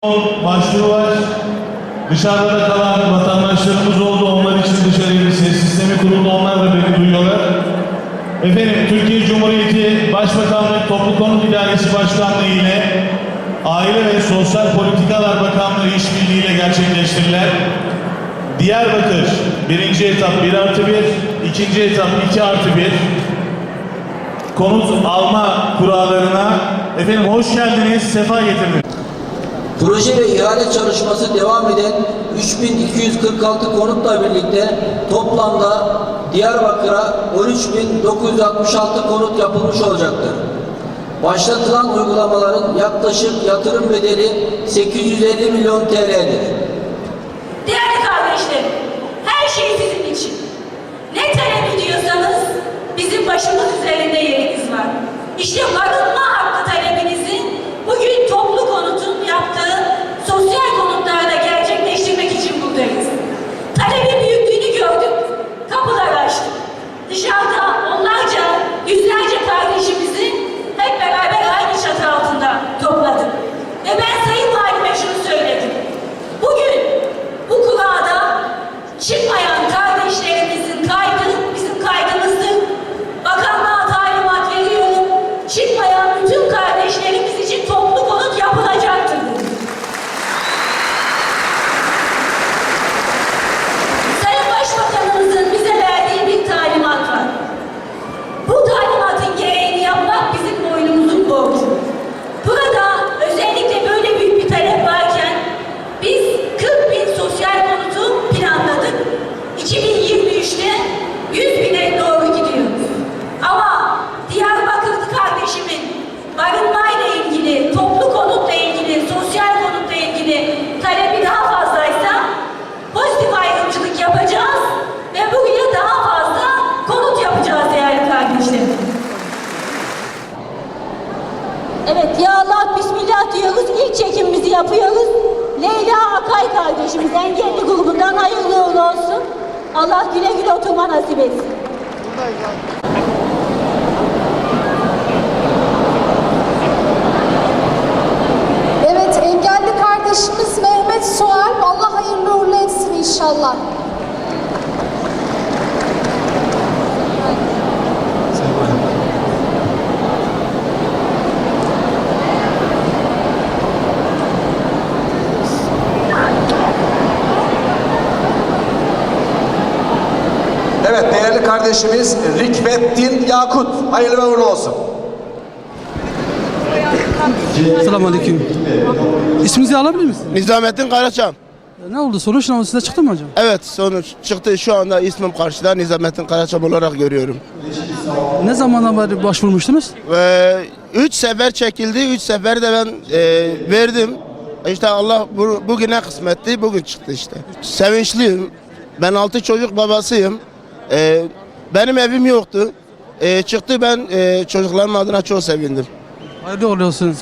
Başlığı var. Dışarıda kalan vatandaşlarımız oldu. Onlar için dışarıya bir ses sistemi kuruldu. Onlar da beni duyuyorlar. Efendim, Türkiye Cumhuriyeti Başbakanlık Toplu Konut İdaresi Başkanlığı ile Aile ve Sosyal Politikalar Bakanlığı işbirliğiyle gerçekleştirilen Diyarbakır 1. etap 1+1, 2. etap 2+1 konut alma kurallarına efendim hoş geldiniz, sefa getirdiniz. Proje ve ihale çalışması devam eden 3246 konutla birlikte toplamda Diyarbakır'a 13.966 konut yapılmış olacaktır. Başlatılan uygulamaların yaklaşık yatırım bedeli 850 milyon TL'dir. Değerli kardeşlerim, her şey sizin için. Ne talep ediyorsanız bizim başımız üzerinde yeriniz var. İşte barınma hakkı talebinizi bugün toplu konutun yaptığı sosyal konutlarda gerçekleştirmek için buradayız. Talebin büyüklüğünü gördük, kapıları açtık. Dışarıda onlarca, yüzlerce kardeşimizi hep beraber aynı çatı altında topladık. Ve ben Sayın Valime şunu söyledim. Bugün bu kurada çıkmayan kardeşlerimizin kaydı bizim kaydımızdır. Bakanlığa talimat veriyorum. Çıkmayan bütün kardeşlerimiz için toplu konut yapılacaktır. Sayın Başbakanımızın bize verdiği bir talimat var. Bu talimatın gereğini yapmak bizim boynumuzun borcu. Burada özellikle böyle büyük bir talep varken biz 40.000 sosyal konutu planladık. 2023'te 100.000'e doğru gidiyoruz. Ama Diyarbakırlı kardeşimin barınmayla ilgili, toplu konutla ilgili, sosyal konutla ilgili talebi daha fazlaysa pozitif ayrımcılık yapacağız ve bugüne daha fazla konut yapacağız değerli kardeşlerim. Evet, ya Allah bismillah diyoruz, ilk çekimimizi yapıyoruz. Leyla Akay kardeşimiz engelli grubundan hayırlı uğurlu olsun. Allah güle güle oturma nasip etsin. Evet, engelli kardeşimiz Mehmet Soğar, Allah hayırlı uğurlu etsin inşallah. Evet, değerli kardeşimiz Rikbettin Yakut. Hayırlı ve uğurlu olsun. Selamünaleyküm. İsminizi alabilir misiniz? Nizamettin Karaçam. Ne oldu? Sonuç sınavı size çıktı mı hocam? Evet, sonuç çıktı. Şu anda ismim karşıda Nizamettin Karaçam olarak görüyorum. Ne zamandan beri başvurmuştunuz? 3 sefer çekildi. 3 sefer de ben verdim. İşte Allah bugüne kısmetti. Bugün çıktı işte. Sevinçliyim. Ben 6 çocuk babasıyım. Benim evim yoktu. Çıktı, ben çocuklarım adına çok sevindim. Hayırlı uğurlu olsun.